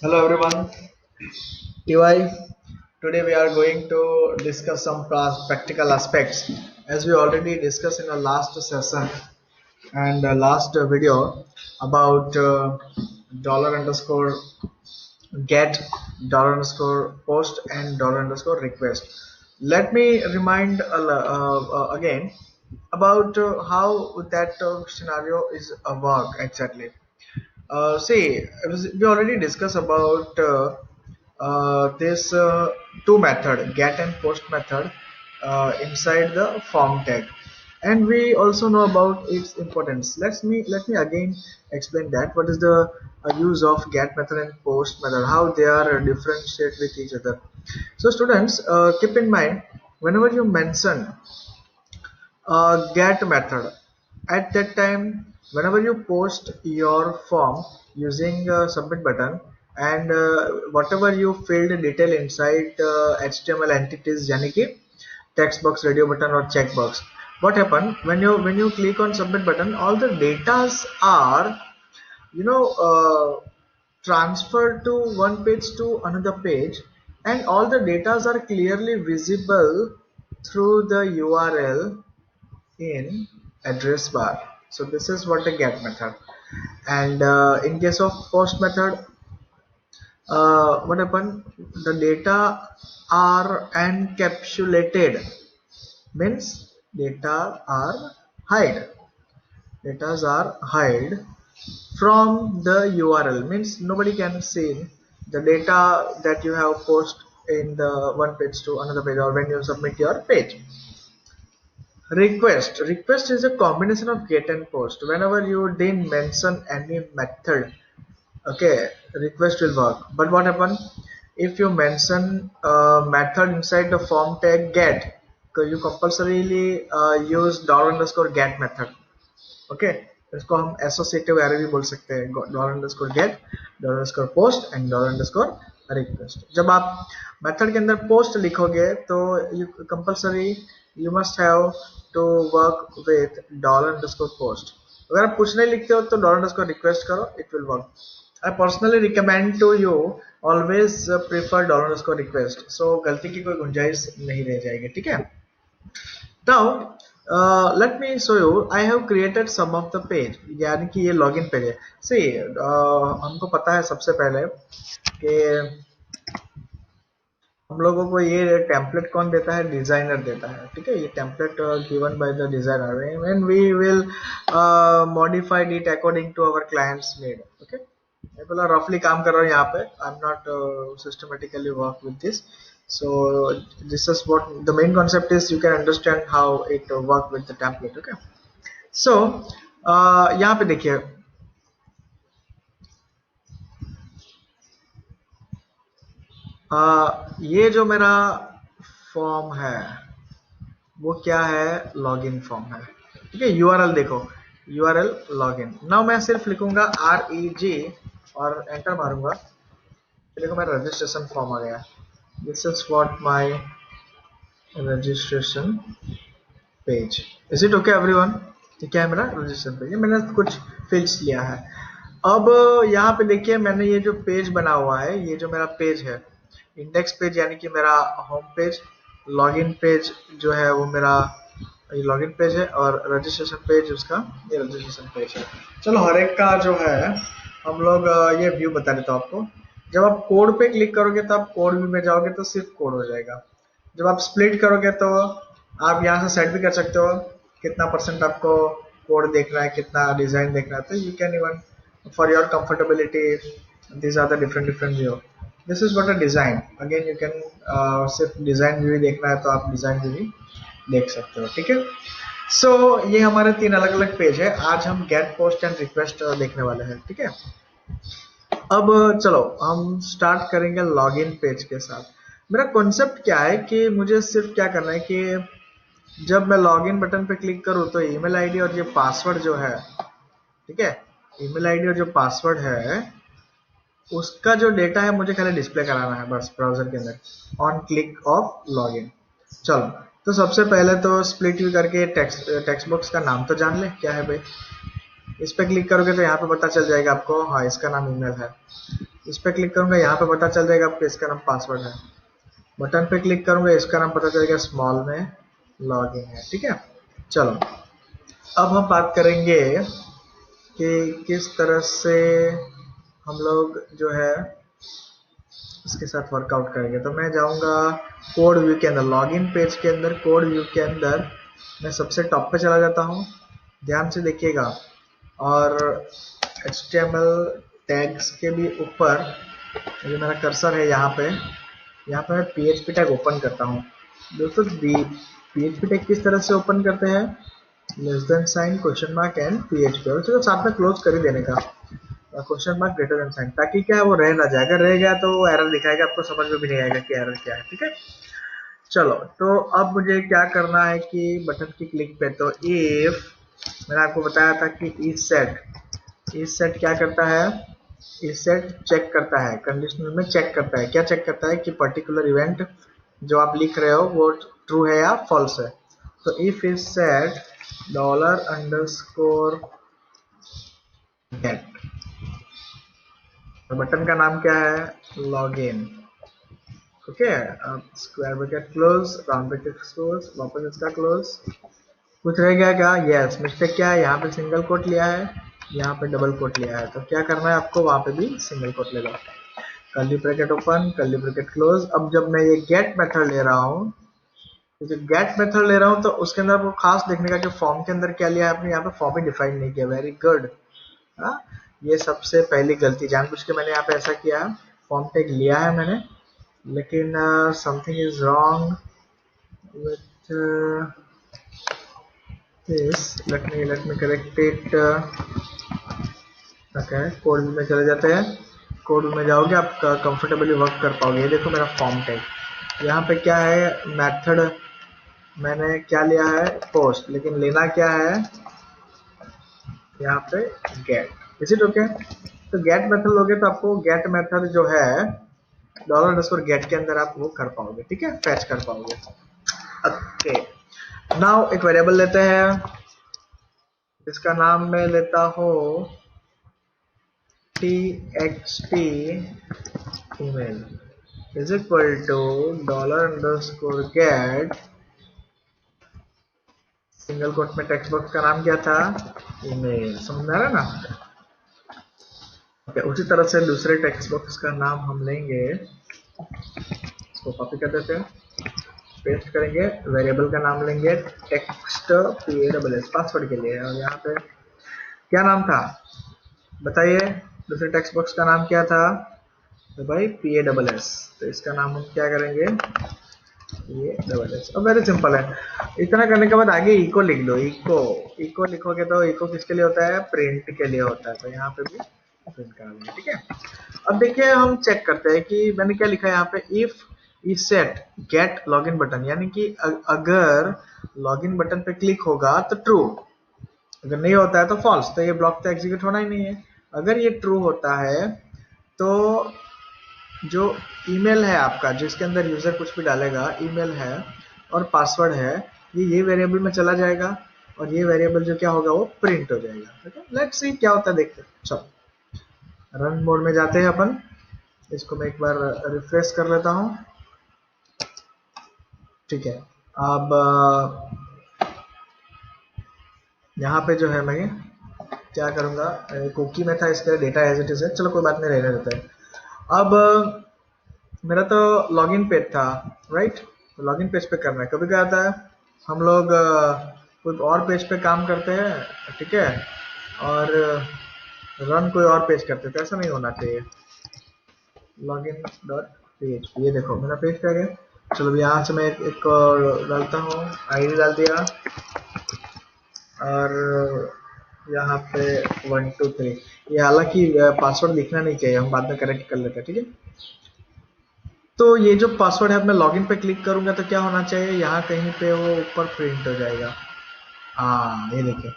Hello everyone, TY. Today we are going to discuss some practical aspects as we already discussed in the last session and last video about dollar underscore get, dollar underscore post and dollar underscore request. Let me remind again about how that scenario is work exactly. See, we already discussed about this two method, get and post method, inside the form tag, and we also know about its importance. Let me again explain that what is the use of get method and post method, how they are differentiate with each other. So students, keep in mind whenever you mention get method at that time, whenever you post your form using submit button, and whatever you filled detail inside html entities yani ki text box, radio button or check box, what happen when you click on submit button, all the datas are you know transferred to one page to another page, and all the datas are clearly visible through the url in address bar. So this is what the get method. And in case of post method, what happened, the data are encapsulated, means data are hide, datas are hide from the url, means nobody can see the data that you have post in the one page to another page or when you submit your page. Request is a combination of get and post. Whenever you didn't mention any method, okay, request will work. But what happen if you mention a method inside the form tag get? Because you compulsorily use dollar underscore get method. Okay, इसको हम associative array भी बोल सकते हैं, dollar underscore get, dollar underscore post and dollar underscore request. जब आप method के अंदर पोस्ट लिखोगे तो you compulsory you must have to work with dollar underscore post. अगर आप कुछ नहीं लिखते हो तो डॉलर अंडरस्कोर रिक्वेस्ट करो, it will work. I personally recommend to you always prefer dollar underscore request, so गलती की कोई गुंजाइश नहीं रह जाएगी, ठीक है। Now, let me show you. I have created some of the page, यानी कि ये login पेज है। See, हमको पता है सबसे पहले कि हम लोगों को ये टेम्पलेट कौन देता है, डिजाइनर देता है, ठीक है। ये template given by the designer and we will modified it according to our clients need, okay. मैं बोला रफली काम कर रहा हूँ यहाँ पे, I am not systematically work with this, so this is what the main concept is. You can understand how it work with the template, okay। so यहाँ पे देखिए, ये जो मेरा फॉर्म है वो क्या है, लॉगिन फॉर्म है, ठीक है। यूआरएल देखो, यूआरएल लॉगिन। नाउ मैं सिर्फ लिखूंगा REG और एंटर मारूंगा, देखो मेरा रजिस्ट्रेशन फॉर्म आ गया। This is what my registration page. Is it okay everyone? ये क्या है, मेरा रजिस्ट्रेशन पेज, मैंने कुछ फिल्स लिया है। अब यहाँ पे देखिए, मैंने ये जो पेज बना हुआ है, ये जो मेरा पेज है, इंडेक्स पेज यानी कि मेरा होम पेज, लॉगिन पेज जो है वो मेरा ये लॉगिन पेज है, और रजिस्ट्रेशन पेज उसका ये रजिस्ट्रेशन पेज है। चलो हर एक का जो है हम लोग ये व्यू बता देता हूँ आपको। जब आप कोड पे क्लिक करोगे तो आप कोड व्यू में जाओगे तो सिर्फ कोड हो जाएगा। जब आप स्प्लिट करोगे तो आप यहाँ से सेट भी कर सकते हो कितना परसेंट आपको कोड देखना है, कितना डिजाइन देखना है, तो you can even for your comfortability these are the different view। this is what a design, again you can सिर्फ डिजाइन व्यू ही देखना है तो आप डिजाइन व्यू ही देख सकते हो, ठीक है। सो ये हमारे तीन अलग अलग पेज है, आज हम गेट पोस्ट एंड रिक्वेस्ट देखने वाले हैं, ठीक है। अब चलो हम स्टार्ट करेंगे लॉगिन पेज के साथ। मेरा कॉन्सेप्ट क्या है कि मुझे सिर्फ क्या करना है कि जब मैं लॉगिन बटन पे क्लिक करूँ तो ईमेल आईडी और ये पासवर्ड जो है, ठीक है, ईमेल आईडी और जो पासवर्ड है उसका जो डेटा है मुझे खाली डिस्प्ले कराना है बस ब्राउजर के अंदर ऑन क्लिक ऑफ लॉगिन। चलो, तो सबसे पहले तो स्प्लिट व्यू करके टेक्स्ट बॉक्स का नाम तो जान ले क्या है भाई। इस पे क्लिक करोगे तो यहाँ पे पता चल जाएगा आपको, हाँ इसका नाम ईमेल है। इस पे क्लिक करूंगा, यहाँ पे पता चल जाएगा आपको इसका नाम पासवर्ड है। बटन पे क्लिक करूंगा, इसका नाम पता चलेगा स्मॉल में लॉगिन है। ठीक है, चलो अब हम बात करेंगे कि किस तरह से हम लोग जो है इसके साथ वर्कआउट करेंगे। तो मैं जाऊंगा कोड व्यू के अंदर, लॉगिन पेज के अंदर कोड व्यू के अंदर मैं सबसे टॉप पे चला जाता हूँ, ध्यान से देखिएगा। और HTML टैग्स के भी ऊपर जो मेरा कर्सर है यहाँ पे मैं PHP टैग ओपन करता हूँ। दोस्तों PHP टैग किस तरह से ओपन करते हैं, less than sign, question mark and PHP, और उसको साथ में क्लोज कर ही देने का, question mark greater than sign, ताकि क्या है वो रह ना जाए। अगर रह गया तो वो एरर दिखाएगा, आपको समझ में भी नहीं आएगा कि एरर क्या है। ठीक है, चलो तो अब मुझे क्या करना है कि बटन की क्लिक पे, तो इफ मैंने आपको बताया था कि इस सेट क्या करता है, इस सेट चेक करता है, कंडीशनल में चेक करता है। क्या चेक करता है कि पर्टिकुलर इवेंट जो आप लिख रहे हो वो ट्रू है या फॉल्स है। तो इफ इज सेट $_ गेट, तो बटन का नाम क्या है, लॉगिन। ओके, अब square bracket close, round bracket close, वापस इसका क्लोज। कुछ रह गया क्या, यस मिस्टेक क्या है, यहाँ पे सिंगल कोट लिया है, यहाँ पे डबल कोट लिया है। तो क्या करना है आपको, वहां पे भी सिंगल कोट ले लो, curly bracket open, curly bracket close. अब जब मैं ये गेट मेथड ले रहा हूँ, तो जब गेट मेथड ले रहा हूँ तो उसके अंदर आपको खास देखने का कि फॉर्म के अंदर क्या लिया है आपने, यहाँ पे फॉर्म ही डिफाइन नहीं किया। वेरी गुड, हाँ ये सबसे पहली गलती, जानबूझ के मैंने यहाँ पे ऐसा किया, फॉर्म टैग लिया है मैंने, लेकिन something is wrong with this, let me correct it. Okay, code में चले जाते हैं, कोड में जाओगे आप कंफर्टेबली वर्क कर पाओगे। ये देखो मेरा फॉर्म टैग, यहाँ पे क्या है, मेथड मैंने क्या लिया है, पोस्ट, लेकिन लेना क्या है यहाँ पे, गेट। Is it okay? तो गेट मेथड लोगे तो आपको गेट मेथड जो है $_ के अंदर आप वो कर पाओगे। ठीक है, फैच कर पाओगे। ओके, नाउ एक वेरिएबल लेते हैं, इसका नाम मैं लेता हूँ txt email is equal to $_ get, single quote में टेक्स्ट बॉक्स का नाम क्या था, ईमेल। समझ में आ रहा है ना? ओके, उसी तरह से दूसरे टेक्स्ट बॉक्स का नाम हम लेंगे, इसको कॉपी कर देते हैं, पेस्ट करेंगे, वेरिएबल का नाम लेंगे टेक्स्ट PASS, पासवर्ड के लिए। और यहाँ पे क्या नाम था बताइए, दूसरे टेक्स्ट बॉक्स का नाम क्या था, तो भाई PASS। तो इसका नाम हम क्या करेंगे, PASS। अब वेरी सिंपल है, इतना करने के बाद आगे इको लिख दो। इको लिखोगे तो इको किसके लिए होता है, प्रिंट के लिए होता है। तो यहाँ पे भी प्रिंट करा देंगे। ठीक है, अब देखिए हम चेक करते हैं कि मैंने क्या लिखा है यहाँ पे, if is set get login button, यानी कि अगर लॉगिन बटन पे क्लिक होगा तो ट्रू, अगर नहीं होता है तो फॉल्स। तो ये ब्लॉक तो एग्जीक्यूट होना ही नहीं है। अगर ये ट्रू होता है तो जो ईमेल है आपका, जिसके अंदर यूजर कुछ भी डालेगा, ईमेल है और पासवर्ड है, ये वेरिएबल में चला जाएगा, और ये वेरिएबल जो क्या होगा वो प्रिंट हो जाएगा। लेट्स सी क्या होता है, देखते हैं। चलो रन मोड में जाते हैं अपन, इसको मैं एक बार रिफ्रेश कर लेता हूँ। ठीक है, अब यहाँ पे जो है मैं क्या करूँगा, कुकी में था इसके डेटा एज इट इज है, चलो कोई बात नहीं, रहने देते हैं। अब मेरा तो लॉगिन पेज था, राइट, तो लॉगिन पेज पे करना है। कभी क्या आता है, हम लोग कोई और पेज पे काम करते हैं, ठीक है, और रन कोई और पेज करते हैं, तो ऐसा नहीं होना चाहिए। login.php, ये देखो मेरा पेज पे आ गया। चलो यहाँ से मैं एक और डालता हूँ, आईडी डाल दिया, और यहाँ पे 1 2 3, ये हालांकि पासवर्ड लिखना नहीं चाहिए, हम बाद में करेक्ट कर लेते हैं। ठीक है, तो ये जो पासवर्ड है, मैं लॉगिन पे क्लिक करूंगा तो क्या होना चाहिए, यहाँ कहीं पे वो ऊपर प्रिंट हो जाएगा। हाँ ये देखिए,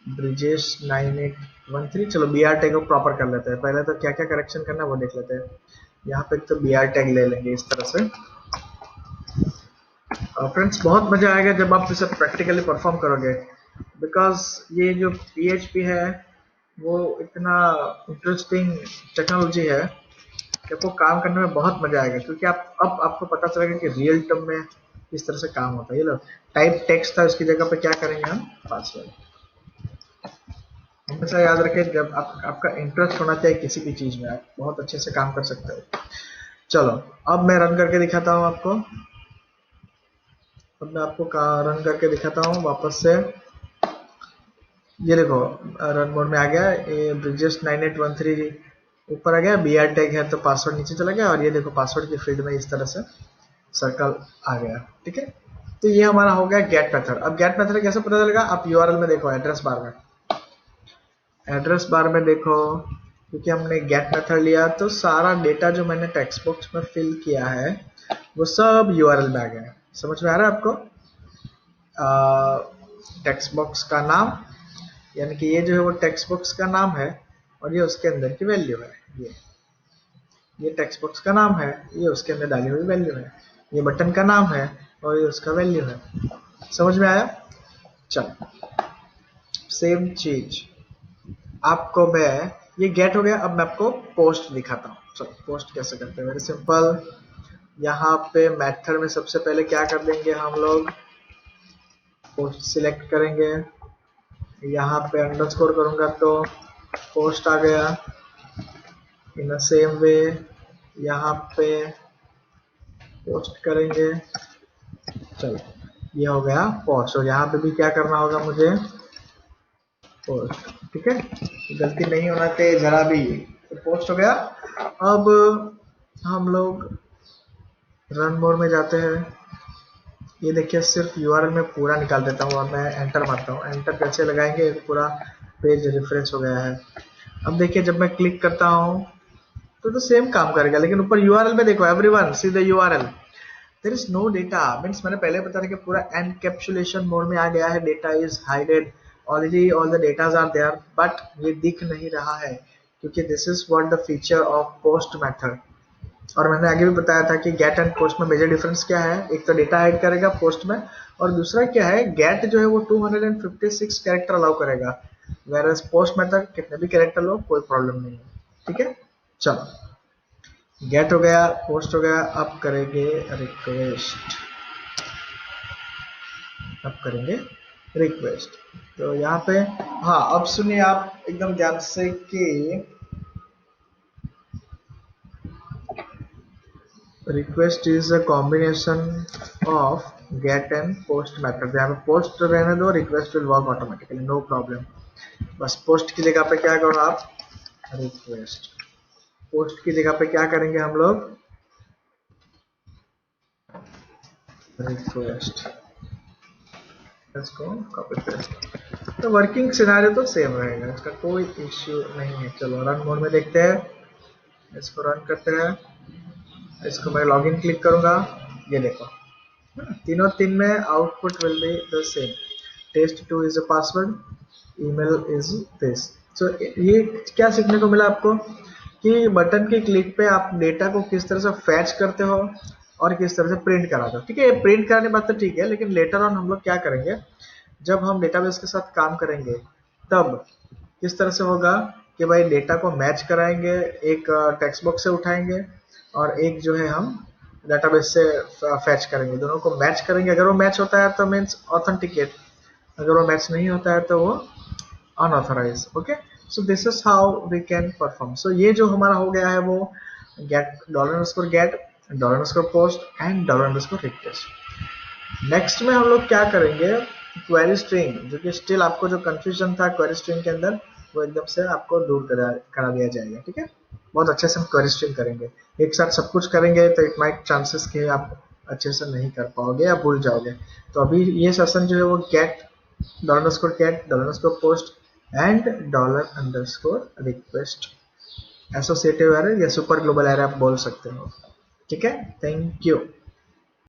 ब्रिजेश 9813। चलो BR टैग को प्रॉपर कर लेते हैं, पहले तो क्या क्या करेक्शन करना है वो देख लेते हैं। यहाँ पे तो BR टैग ले लेंगे इस तरह से। फ्रेंड्स बहुत मजा आएगा जब आप इसे प्रैक्टिकली परफॉर्म करोगे, बिकॉज ये जो PHP है वो इतना इंटरेस्टिंग टेक्नोलॉजी है कि आपको काम करने में बहुत मजा आएगा, क्योंकि आप अब आपको पता चलेगा कि रियल टाइम में किस तरह से काम होता है। ये लो, टाइप टेक्स्ट था, उसकी जगह पे क्या करेंगे हम, पासवर्ड। हमेशा याद रखें, जब आपका इंटरेस्ट होना चाहिए किसी भी चीज में, आप बहुत अच्छे से काम कर सकते हो। चलो, अब मैं रन करके दिखाता हूँ आपको। अब मैं आपको रन करके दिखाता हूँ वापस से। ये देखो, रन मोड में आ गया, ये ब्रिजेश 9813 ऊपर आ गया, बी आर टैग है तो पासवर्ड नीचे चला गया, और ये देखो पासवर्ड की फील्ड में इस तरह से सर्कल आ गया। ठीक है, तो ये हमारा हो गया गेट मेथड। अब गेट मेथड कैसे पता चलेगा, आप यूआरएल में देखो, एड्रेस बार में, एड्रेस बार में देखो, क्योंकि हमने गेट मेथड लिया तो सारा डेटा जो मैंने टेक्स्ट बॉक्स में फिल किया है वो सब यूआरएल में आ गया है। समझ में आ रहा है आपको? टेक्स्ट बॉक्स का नाम, यानी कि ये जो है वो टेक्स्ट बॉक्स का नाम है, और ये उसके अंदर की वैल्यू है। ये टेक्स्ट बॉक्स का नाम है, ये उसके अंदर डाली हुई वैल्यू है। ये बटन का नाम है और ये उसका वैल्यू है। समझ में आया? चलो, सेम चीज आपको मैं, ये गेट हो गया, अब मैं आपको पोस्ट दिखाता हूँ। चलो, पोस्ट कैसे करते हैं, वेरी सिंपल। यहाँ पे मेथड में सबसे पहले क्या कर देंगे हम लोग, पोस्ट सिलेक्ट करेंगे, यहाँ पे अंडरस्कोर करूंगा तो पोस्ट आ गया। इन सेम वे यहाँ पे पोस्ट करेंगे। चलो, ये हो गया पोस्ट, और यहाँ पे भी क्या करना होगा मुझे, पोस्ट। ठीक है, गलती नहीं होना चाहिए जरा भी, तो पोस्ट हो गया। अब हम लोग रन मोड में जाते हैं। ये देखिए, सिर्फ यूआरएल में पूरा निकाल देता हूँ और मैं एंटर मारता हूँ। एंटर कैसे लगाएंगे, पूरा पेज रिफ्रेश हो गया है। अब देखिए, जब मैं क्लिक करता हूँ तो सेम काम करेगा, लेकिन ऊपर यूआरएल में देखो, everyone see the URL, there is no data. Means मैंने पहले बताया था कि पूरा एनकैप्सुलेशन मोड में आ गया है, data is hided already, all the datas are there, but ये दिख नहीं रहा है, क्योंकि this is what the feature of post method. और मैंने आगे भी बताया था कि गेट एंड पोस्ट में मेजर डिफरेंस क्या है, एक तो डेटा हाइड करेगा पोस्ट में, और दूसरा क्या है, गेट जो है वो 256 कैरेक्टर अलाउ करेगा, वेरएज पोस्ट मेथड कितने भी कैरेक्टर लो कोई प्रॉब्लम नहीं है। ठीक है, चलो, गेट हो गया, पोस्ट हो गया, अब करेंगे रिक्वेस्ट। अब करेंगे रिक्वेस्ट, तो यहाँ पे, हाँ, अब सुनिए आप एकदम ध्यान से कि request is a combination of get and post method. यहाँ पे पोस्ट रहने दो, request will work automatically, no problem. बस पोस्ट की जगह पे क्या करो आप, रिक्वेस्ट। पोस्ट की जगह पे क्या करेंगे हम लोग, रिक्वेस्ट। इसको कॉपी पेस्ट, तो वर्किंग सिनारियो तो सेम रहेगा, इसका कोई इश्यू नहीं है। चलो, रन मोड में देखते हैं, इसको रन करते हैं। इसको मैं लॉगिन क्लिक करूंगा, ये देखो, तीनों तीन में output will be the same, test2 is a password, email is this. So ये क्या सीखने को मिला आपको, कि बटन के क्लिक पे आप डेटा को किस तरह से फैच करते हो और किस तरह से प्रिंट कराते हो। ठीक है, प्रिंट कराने बात तो ठीक है, लेकिन लेटर ऑन हम लोग क्या करेंगे, जब हम डेटाबेस के साथ काम करेंगे तब किस तरह से होगा, कि भाई डेटा को मैच कराएंगे, एक टेक्स्ट बॉक्स से उठाएंगे और एक जो है हम डेटाबेस से फैच करेंगे, दोनों को मैच करेंगे। अगर वो मैच होता है तो मीन्स ऑथेंटिकेट, अगर वो मैच नहीं होता है तो वो unauthorize. Okay, so this is how we can perform. So ये जो हमारा हो गया है वो get, $get, $post and $request। Next में हम लोग क्या करेंगे, क्वेरी स्ट्रिंग, जो कि स्टिल आपको जो कंफ्यूजन था क्वेरी स्ट्रिंग के अंदर, वो एकदम से आपको दूर करा दिया जाएगा। ठीक है, बहुत अच्छे से हम क्वेरी स्ट्रिंग करेंगे, एक साथ सब कुछ करेंगे तो इट माइट चांसेस कि आप अच्छे से नहीं कर पाओगे या भूल जाओगे। तो अभी ये सेशन जो है वो get, $get, $post and $request associative array या सुपर ग्लोबल एरे आप बोल सकते हो। ठीक है, थैंक यू।